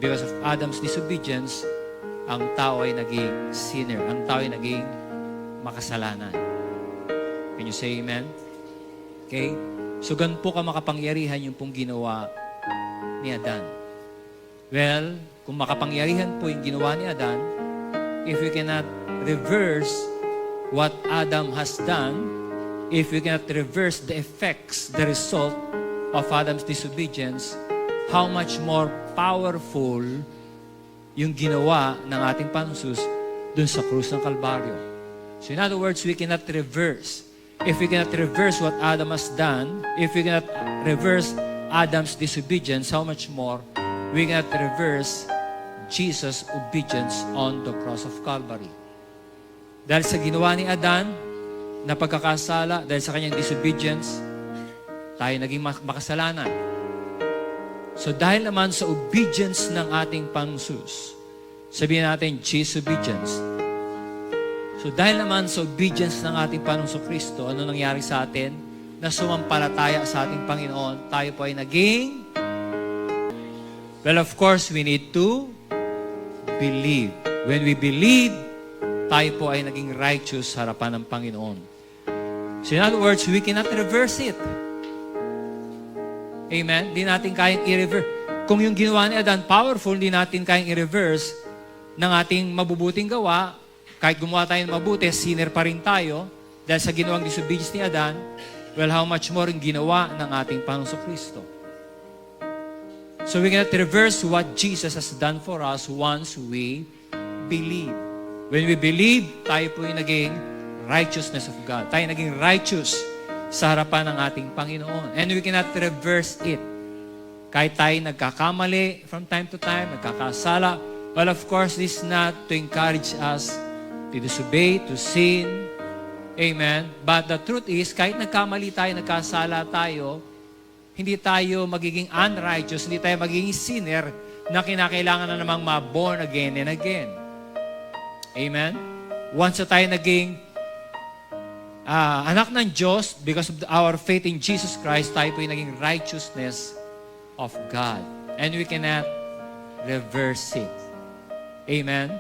Because of Adam's disobedience, ang tao ay naging sinner. Ang tao ay naging makasalanan. Can you say amen? Okay? So, ganun po ka makapangyarihan yung pong ginawa ni Adan. Well, kung makapangyarihan po yung ginawa ni Adan, if we cannot reverse what Adam has done, if we cannot reverse the effects, the result of Adam's disobedience, how much more powerful yung ginawa ng ating Panginoon dun sa krus ng Kalbaryo. So in other words, we cannot reverse. If we cannot reverse what Adam has done, if we cannot reverse Adam's disobedience, how much more we cannot reverse Jesus' obedience on the cross of Calvary. Dahil sa ginawa ni Adan, na pagkakasala, dahil sa kanyang disobedience, tayo naging makasalanan. So dahil naman sa obedience ng ating Panginoon, sabihin natin, disobedience. So dahil naman sa obedience ng ating Panginoon Kristo, ano nangyari sa atin? Na sumampalataya sa ating Panginoon, tayo po ay naging, well, of course, we need to believe. When we believe, tayo po ay naging righteous sa harapan ng Panginoon. So in other words, we cannot reverse it. Amen? Di natin kayang i-reverse. Kung yung ginawa ni Adan powerful, di natin kayang i-reverse ng ating mabubuting gawa. Kahit gumawa tayo ng mabuti, sinner pa rin tayo dahil sa ginawang disobedience ni Adan. Well, how much more yung ginawa ng ating Panginoon Kristo. So we cannot reverse what Jesus has done for us once we believe. When we believe, tayo po yung naging righteousness of God. Tayo naging righteous sa harapan ng ating Panginoon. And we cannot reverse it. Kahit tayo nagkakamali from time to time, nagkakasala. Well, of course, this is not to encourage us to disobey, to sin. Amen? But the truth is, kahit nagkamali tayo, nagkasala tayo, hindi tayo magiging unrighteous, hindi tayo magiging sinner na kinakailangan na namang ma-born again and again. Amen? Once na tayo naging anak ng Diyos, because of our faith in Jesus Christ, tayo po yung naging righteousness of God. And we cannot reverse it. Amen?